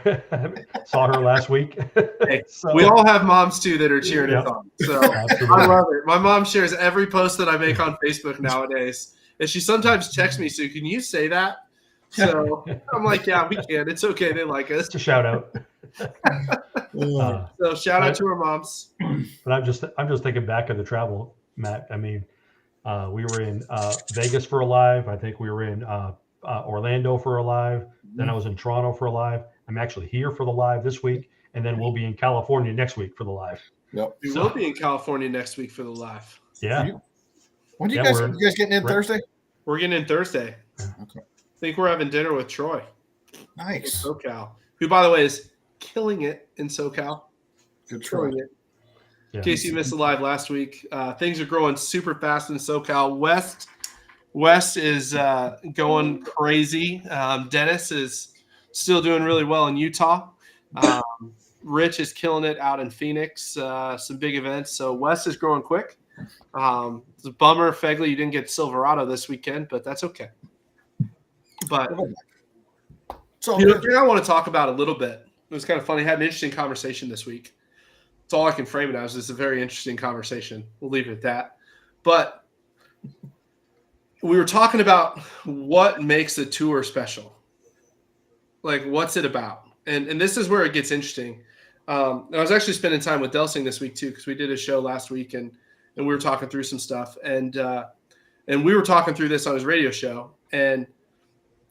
saw her last week. Hey, we all have moms too that are cheering us on. So Absolutely. I love it. My mom shares every post that I make on Facebook nowadays, and she sometimes texts me, "So can you say that?" So I'm like, "Yeah, we can. It's okay. They like us." It's a shout out. So shout out to our moms. But I'm just thinking back of the travel, Matt. I mean, we were in Vegas for a live. I think we were in Orlando for a live. Then I was in Toronto for a live. I'm actually here for the live this week, and then we'll be in California next week for the live. Yep. We will be in California next week for the live. Yeah. When do you guys getting in Thursday? We're getting in Thursday. Okay. I think we're having dinner with Troy. Nice. In SoCal, who, by the way, is killing it in SoCal. Good Troy. Killing it. Yeah. In case you missed the live last week, things are growing super fast in SoCal. West is going crazy. Dennis is still doing really well in Utah. Rich is killing it out in Phoenix. Some big events. So West is growing quick. It's a bummer, Fegley, you didn't get Silverado this weekend, but that's okay. But So the thing I want to talk about a little bit, it was kind of funny. I had an interesting conversation this week. all I can frame it as. It's a very interesting conversation. We'll leave it at that. But we were talking about what makes a tour special. Like, what's it about? And this is where it gets interesting. I was actually spending time with Delsing this week too, because we did a show last week and we were talking through some stuff. And we were talking through this on his radio show. And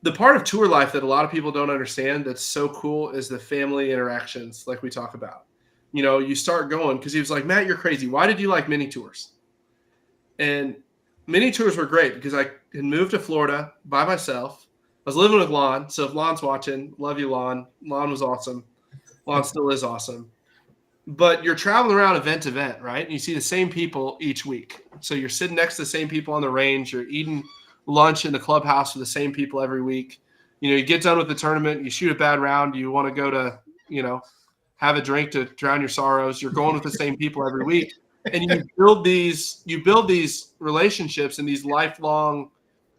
the part of tour life that a lot of people don't understand that's so cool is the family interactions, like we talk about. You know, you start going, because he was like, Matt, you're crazy. Why did you like mini tours? And mini tours were great because I had moved to Florida by myself. I was living with Lon. So if Lon's watching, love you, Lon. Lon was awesome. Lon still is awesome. But you're traveling around event to event, right? And you see the same people each week. So you're sitting next to the same people on the range. You're eating lunch in the clubhouse with the same people every week. You know, you get done with the tournament, you shoot a bad round, you want to go to, you know, have a drink to drown your sorrows. You're going with the same people every week. And you build these relationships and these lifelong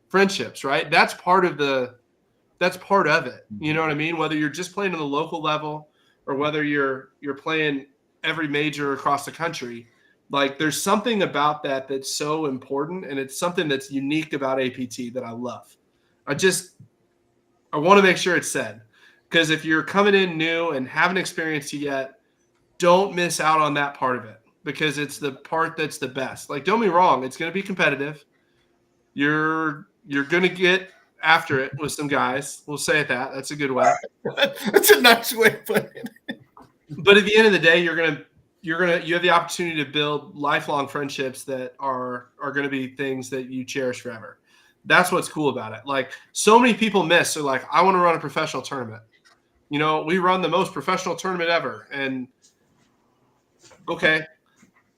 friendships, right? That's part of it. You know what I mean? Whether you're just playing on the local level or whether you're playing every major across the country, like there's something about that that's so important, and it's something that's unique about APT that I love. I want to make sure it's said, because if you're coming in new and haven't experienced it yet, don't miss out on that part of it, because it's the part that's the best. Like, don't be wrong, it's going to be competitive. You're going to get after it with some guys. We'll say it that. That's a good way. That's a nice way of putting it. But at the end of the day, you have the opportunity to build lifelong friendships that are going to be things that you cherish forever. That's what's cool about it. Like, so many people miss. They're like, I want to run a professional tournament. You know, we run the most professional tournament ever. And okay,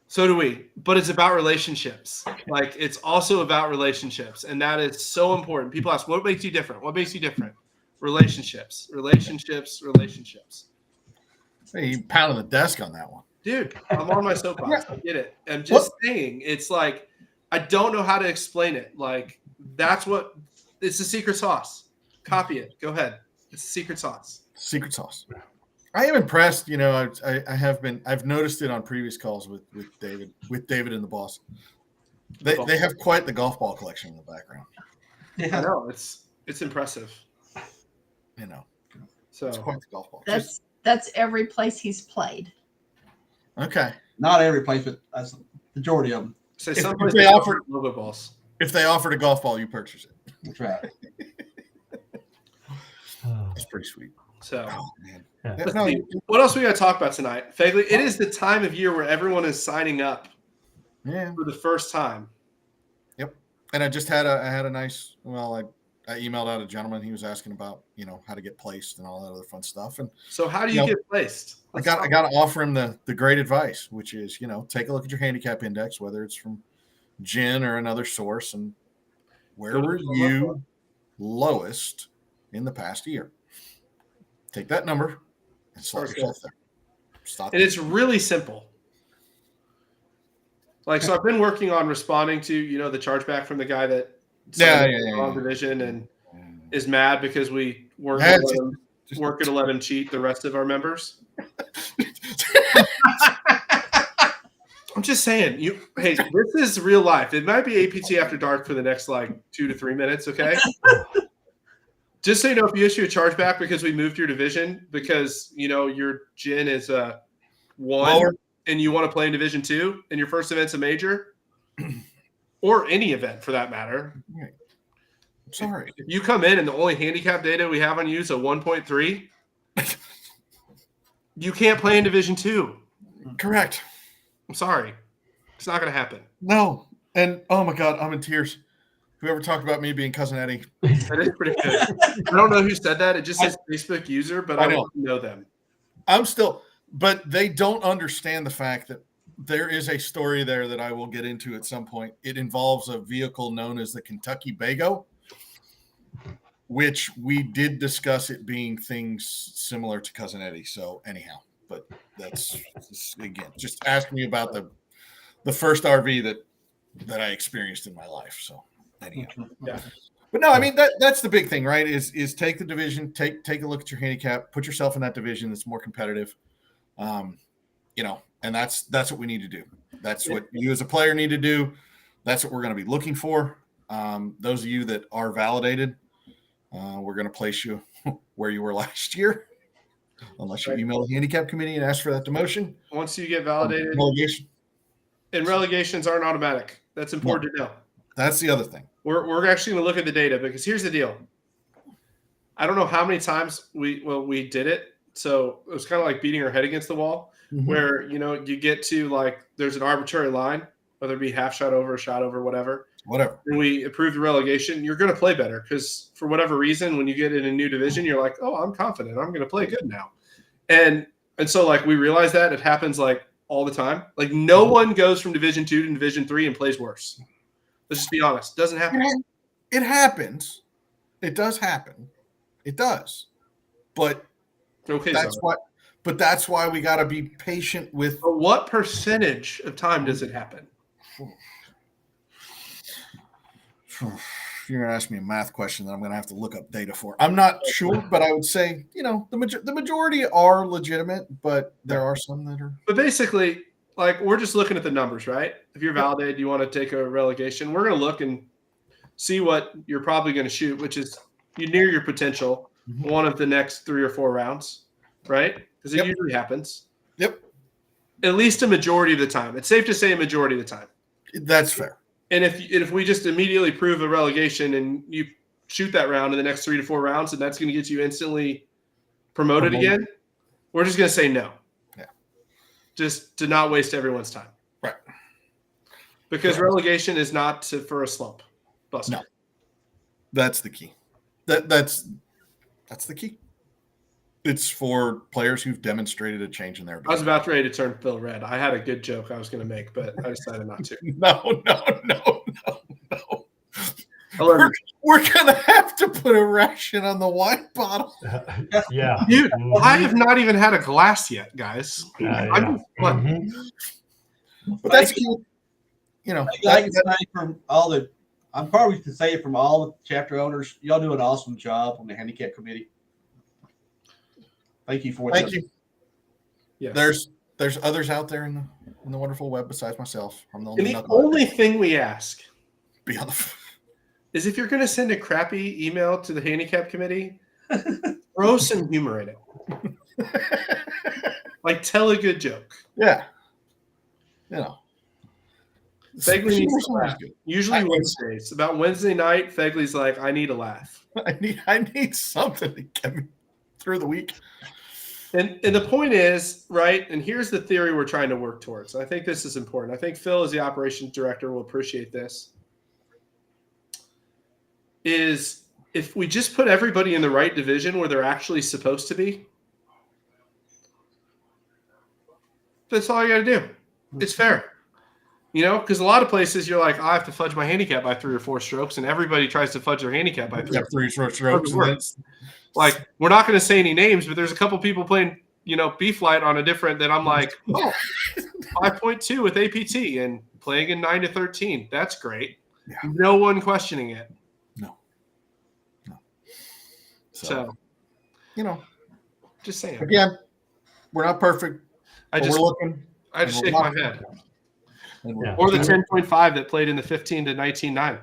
so do we. But it's about relationships. Like, it's also about relationships. And that is so important. People ask, what makes you different? What makes you different? Relationships. Hey, you pounded the desk on that one. Dude, I'm on my soapbox. I get it. I'm just saying, it's like, I don't know how to explain it. Like, it's the secret sauce. Copy it. Go ahead. It's the secret sauce. Secret sauce. I am impressed. You know, I've noticed it on previous calls with David and the boss. They have quite the golf ball collection in the background. Yeah, I know. It's impressive. You know, so it's quite the golf ball. That's every place he's played. Okay. Not every place, but that's the majority of them. So If some they offered logo balls. If they offered a golf ball, you purchase it. That's right. That's pretty sweet. So, oh, man. Yeah. Let's see. What else we got to talk about tonight? Fagley, it is the time of year where everyone is signing up for the first time. Yep. And I just had a nice, I emailed out a gentleman. He was asking about, you know, how to get placed and all that other fun stuff. And so how do you get placed? I got to offer him the great advice, which is, you know, take a look at your handicap index, whether it's from Gin or another source, and where were you lowest in the past year? Take that number and slot yourself there. Stop. And it's really simple. Like, so I've been working on responding to, you know, the chargeback from the guy that wrong division and is mad because we weren't going to let him cheat the rest of our members. I'm just saying, hey, this is real life. It might be APT After Dark for the next 2 to 3 minutes, okay? Just so you know, if you issue a chargeback because we moved your division because, you know, your Gin is a 1 and you want to play in Division 2 and your first event's a major or any event for that matter. Right. Sorry. If you come in and the only handicap data we have on you is a 1.3, you can't play in Division 2. Correct. I'm sorry. It's not going to happen. No. And, oh, my God, I'm in tears. Whoever talked about me being Cousin Eddie. That is pretty good. I don't know who said that. It just says Facebook user, but I don't know them. But they don't understand the fact that there is a story there that I will get into at some point. It involves a vehicle known as the Kentucky Bago, which we did discuss it being things similar to Cousin Eddie. So anyhow, but that's again, just ask me about the first RV that I experienced in my life. So anyhow, yeah. But no, I mean that's the big thing, right? Is take the division, take a look at your handicap, put yourself in that division that's more competitive. You know, And that's what we need to do. That's what you as a player need to do. That's what we're going to be looking for. Those of you that are validated, we're going to place you where you were last year, unless you email the handicap committee and ask for that demotion. Once you get validated, relegation. And relegations aren't automatic. That's important to know. That's the other thing. We're actually going to look at the data, because here's the deal. I don't know how many times we did it. So it was kind of like beating our head against the wall, where, you get to, like, there's an arbitrary line, whether it be half shot over, shot over, whatever. And we approve the relegation. You're going to play better, because for whatever reason, when you get in a new division, you're like, oh, I'm confident. I'm going to play good now. And so, like, we realize that it happens, like, all the time. Like, no one goes from Division 2 to Division 3 and plays worse. Let's just be honest. It doesn't happen. It happens. It does happen. It does. But that's why we got to be patient with. But what percentage of time does it happen? You're going to ask me a math question that I'm going to have to look up data for. I'm not sure, but I would say, the majority are legitimate, but there are some that are. But basically, like, we're just looking at the numbers, right? If you're validated, you want to take a relegation, we're going to look and see what you're probably going to shoot, which is you near your potential one of the next 3 or 4 rounds, right? Because it usually happens. Yep. At least a majority of the time. It's safe to say a majority of the time. That's fair. And if we just immediately prove a relegation and you shoot that round in the next 3 to 4 rounds, and that's going to get you instantly promoted again, we're just going to say no. Yeah. Just to not waste everyone's time. Right. Because relegation is not for a slump buster. No. That's the key. That's the key. It's for players who've demonstrated a change in their ability. I was about ready to turn Phil red. I had a good joke I was going to make, but I decided not to. No. We're going to have to put a ration on the wine bottle. Yeah. Dude, I have not even had a glass yet, guys. But that's, I'm probably to say it from all the chapter owners, y'all do an awesome job on the handicap committee. Thank you for Thank you. Yes. There's others out there in the wonderful web besides myself. I'm the only. And the only thing we ask be on the is if you're going to send a crappy email to the handicap committee, throw some humor in it. Like, tell a good joke. Yeah. Fegley needs to laugh. Usually Wednesdays. About Wednesday night, Fegley's like, I need a laugh. I need something to get me through the week. And the point is, right, and here's the theory we're trying to work towards. I think this is important. I think Phil, as the operations director, will appreciate this. Is if we just put everybody in the right division where they're actually supposed to be, that's all you got to do. It's fair. Because a lot of places you're like, I have to fudge my handicap by 3 or 4 strokes, and everybody tries to fudge their handicap by 3 or 4 strokes. Like, we're not going to say any names, but there's a couple people playing, B-Flight on a different that I'm like, 5.2 with APT and playing in 9 to 13. That's great. Yeah. No one questioning it. No. So, just saying. Again, we're not perfect. I just shake my head. Or the 10.5 that played in the 15 to 19-9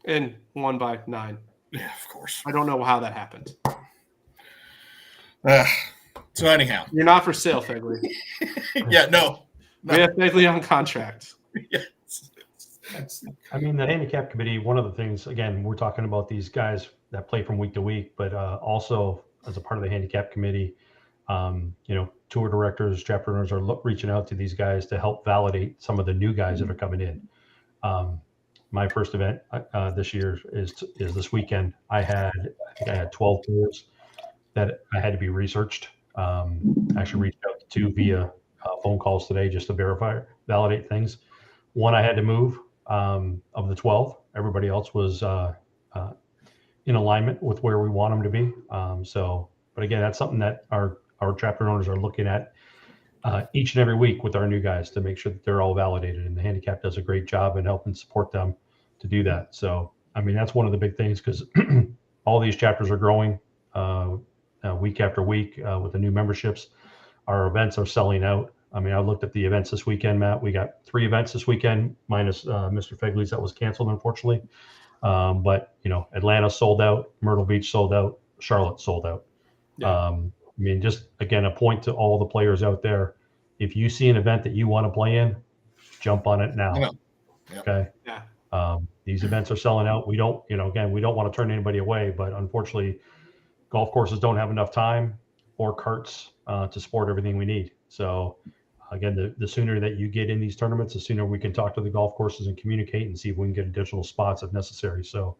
and won by 9. Yeah, of course. I don't know how that happened. So anyhow, you're not for sale, Fegley. Yeah, no. We have Fegley on contract. Yes. I mean, the handicap committee, one of the things, again, we're talking about these guys that play from week to week, but also as a part of the handicap committee, tour directors, chapter owners are reaching out to these guys to help validate some of the new guys that are coming in. My first event this year is this weekend. I think I had 12 tours that I had to be researched. I actually reached out to 2 via phone calls today just to validate things. One I had to move of the 12. Everybody else was in alignment with where we want them to be. But again, that's something that our chapter owners are looking at each and every week with our new guys to make sure that they're all validated, and the handicap does a great job in helping support them to do that. So, I mean, that's one of the big things, because all these chapters are growing week after week with the new memberships. Our events are selling out. I mean, I looked at the events this weekend, Matt. We got 3 events this weekend, minus Mr. Fegley's that was canceled, unfortunately. But Atlanta sold out, Myrtle Beach sold out, Charlotte sold out. Yeah. I mean, just again, a point to all the players out there. If you see an event that you want to play in, jump on it now. Yep. Okay. Yeah. These events are selling out. We don't, again, we don't want to turn anybody away, but unfortunately, golf courses don't have enough time or carts to support everything we need. So again, the sooner that you get in these tournaments, the sooner we can talk to the golf courses and communicate and see if we can get additional spots if necessary. So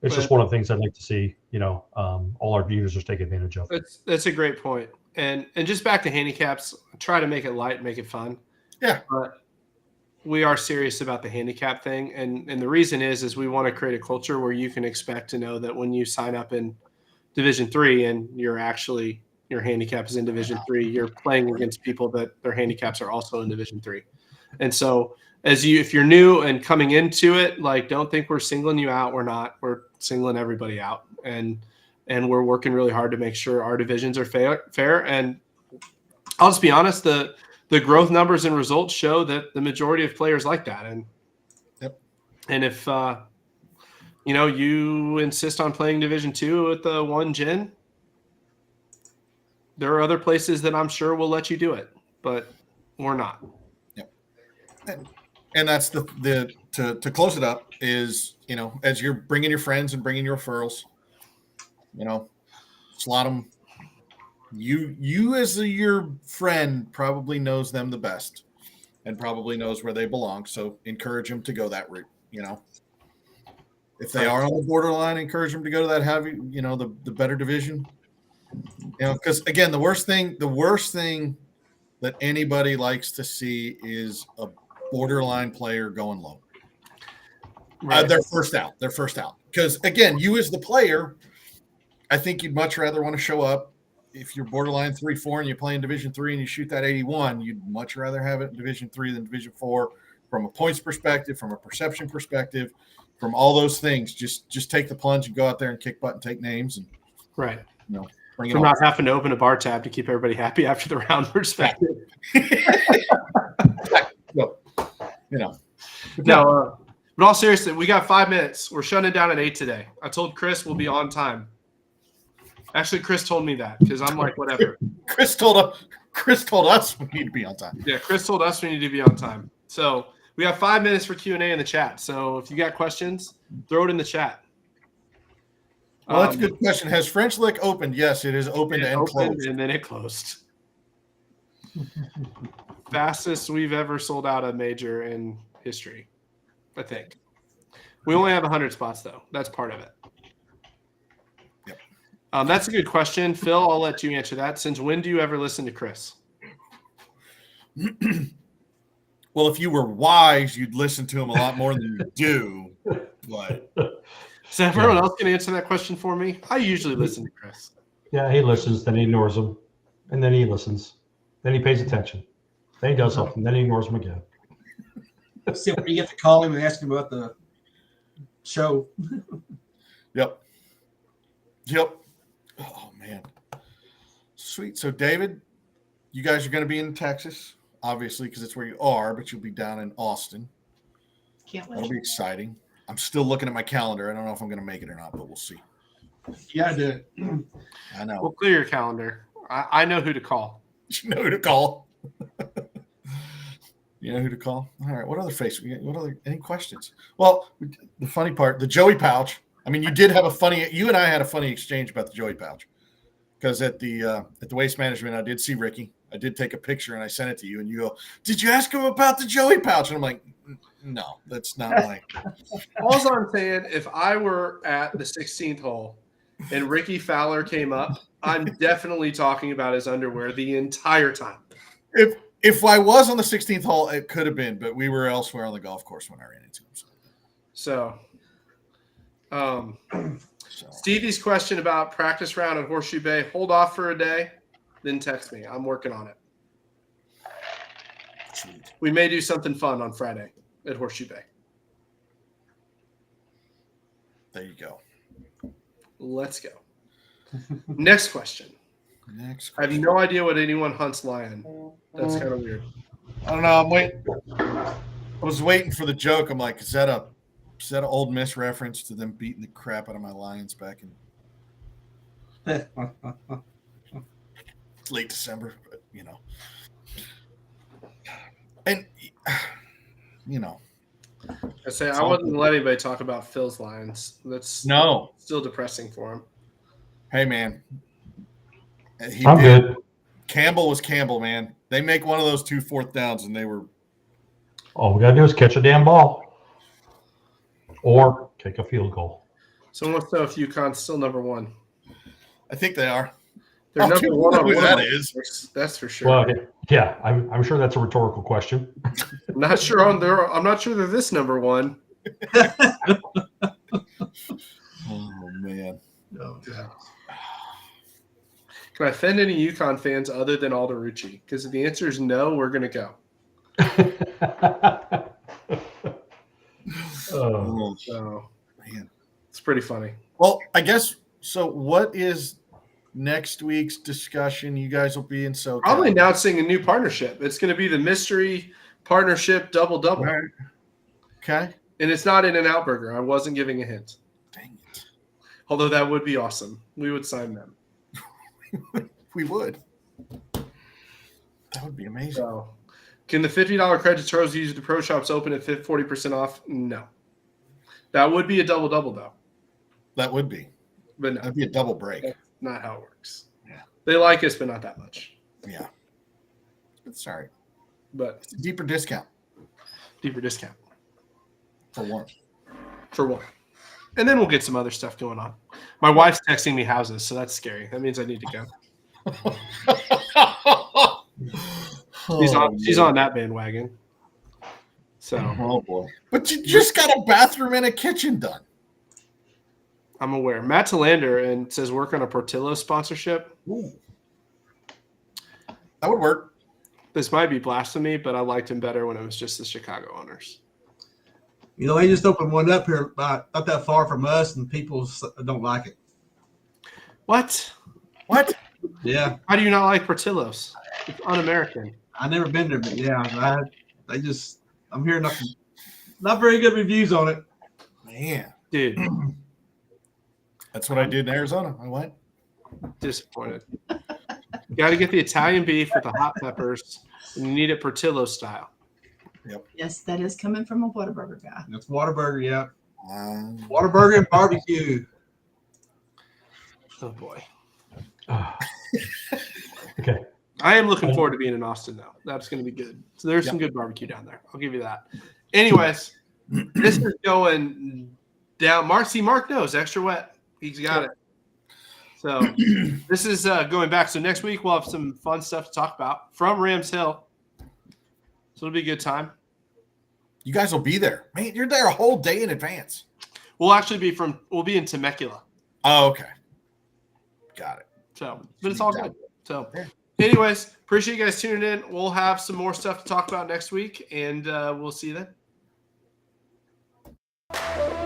it's just one of the things I'd like to see, all our users take advantage of. That's a great point. And just back to handicaps, try to make it light, make it fun. Yeah. But we are serious about the handicap thing. And the reason is we want to create a culture where you can expect to know that when you sign up in Division 3 and your handicap is in Division 3, you're playing against people that their handicaps are also in Division 3. And so if you're new and coming into it, like, don't think we're singling you out. We're not. We're singling everybody out. And we're working really hard to make sure our divisions are fair. And I'll just be honest, the growth numbers and results show that the majority of players like that. And if you insist on playing Division 2 with the 1 gen, there are other places that I'm sure will let you do it, but we're not. Yep. And that's to close it up is, as you're bringing your friends and bringing your referrals, slot them. You as your friend probably knows them the best and probably knows where they belong. So encourage them to go that route. If they are on the borderline, encourage them to go to that heavy, the better division. Because again, the worst thing that anybody likes to see is a borderline player going low. Right. They're first out. Because again, you as the player, I think you'd much rather want to show up. If you're borderline 3-4 and you play in Division 3 and you shoot that 81, you'd much rather have it in Division 3 than Division 4 from a points perspective, from a perception perspective, from all those things. Just take the plunge and go out there and kick butt and take names and right. Bring it From on. not having to open a bar tab to keep everybody happy after the round perspective. No, but all seriously, we got 5 minutes. We're shutting it down at 8 today. I told Chris we'll be on time. Actually, Chris told me that because I'm like, whatever. Chris told us we need to be on time. Yeah, Chris told us we need to be on time. So we have 5 minutes for Q&A in the chat. So if you got questions, throw it in the chat. Well, that's a good question. Has French Lick opened? Yes, it is opened and closed. And then it closed. Fastest we've ever sold out a major in history, I think. We only have 100 spots, though. That's part of it. Yep. That's a good question. Phil, I'll let you answer that. Since when do you ever listen to Chris? Well, if you were wise, you'd listen to him a lot more than you do. But Is everyone else going to answer that question for me? I usually listen to Chris. Yeah, he listens, then he ignores them, and then he listens, then he pays attention, then he does something, then he ignores them again. See when you get to call him and ask him about the show. Yep. Oh man, sweet. So David, you guys are going to be in Texas, obviously, because it's where you are, but you'll be down in Austin. Can't That'll wait. be exciting. I'm still looking at my calendar. I don't know if I'm going to make it or not, but we'll see. Yeah, I know. We'll clear your calendar. I know who to call. You know who to call. You know who to call. All right. What other any questions? Well, the funny part, the Joey pouch. I mean, you and I had a funny exchange about the Joey pouch, because at the Waste Management, I did see Ricky. I did take a picture and I sent it to you, and you go, "Did you ask him about the Joey pouch?" And I'm like, "No, that's not like." All I'm saying, if I were at the 16th hole and Ricky Fowler came up, I'm definitely talking about his underwear the entire time. If I was on the 16th hole, it could have been, but we were elsewhere on the golf course when I ran into him. So, Stevie's question about practice round at Horseshoe Bay, hold off for a day, then text me. I'm working on it. Sweet. We may do something fun on Friday at Horseshoe Bay. There you go. Let's go. Next question. Next I have question. no idea what anyone hunts lion. That's kind of weird. I don't know. I'm waiting. I was waiting for the joke. I'm like, is that an Old Miss reference to them beating the crap out of my Lions back in late December? But and I say I wouldn't let anybody talk about Phil's Lions. That's no. still depressing for him. Hey man, I'm good. Campbell was Campbell, man. They make one of those 2 4th downs, and they were. All we gotta do is catch a damn ball, or kick a field goal. Someone wants to know if UConn's still number 1. I think they are. They're number 1 on who one that of is. those. That's for sure. Well, yeah, I'm sure that's a rhetorical question. I'm not sure I'm not sure they're this number 1. Oh man. No, yeah. Can I offend any UConn fans other than Alderucci? Because if the answer is no, we're gonna go. Oh, So Man. it's pretty funny. Well, I guess so. What is next week's discussion? You guys will be in SoCal. Probably announcing a new partnership. It's going to be the mystery partnership double-double. Right. Okay. And it's not In-N-Out Burger. I wasn't giving a hint. Dang it. Although that would be awesome. We would sign them. We would. That would be amazing. So, can the $50 credit Charles use the pro shops open at 40% off? No. That would be a double-double, though. That would be. But no, That'd be a double break. that's not how it works. Yeah. They like us, but not that much. Yeah. It's all right. But It's a deeper discount deeper discount for one. for one. And then we'll get some other stuff going on. My wife's texting me houses, so that's scary. That means I need to go. She's on that bandwagon. So Oh boy! But you just got a bathroom and a kitchen done. I'm aware. Matt Talander and says work on a Portillo sponsorship. Ooh. That would work. This might be blasphemy, but I liked him better when it was just the Chicago owners. You know, they just opened one up here not that far from us, and people don't like it. What? What? Yeah, How do you not like Portillo's? It's un-American. I never been there, but yeah, I'm hearing not very good reviews on it. Man, Dude, that's what I did in Arizona. I went. disappointed. You got to get the Italian beef with the hot peppers, and you need it Portillo style. Yes, that is coming from a Whataburger guy. That's Whataburger, yeah. Um, Whataburger and barbecue. Oh boy. okay. I am looking forward to being in Austin, though. That's going to be good. So there's some good barbecue down there. I'll give you that. Anyways, this is going down. Mark knows extra wet. He's got it. So this is going back. So next week we'll have some fun stuff to talk about from Rams Hill. So it'll be a good time. you guys will be there, man. You're there a whole day in advance. We'll be in Temecula. Oh, okay. Got it. So, but it's all good. So, anyways, appreciate you guys tuning in. We'll have some more stuff to talk about next week, and we'll see you then.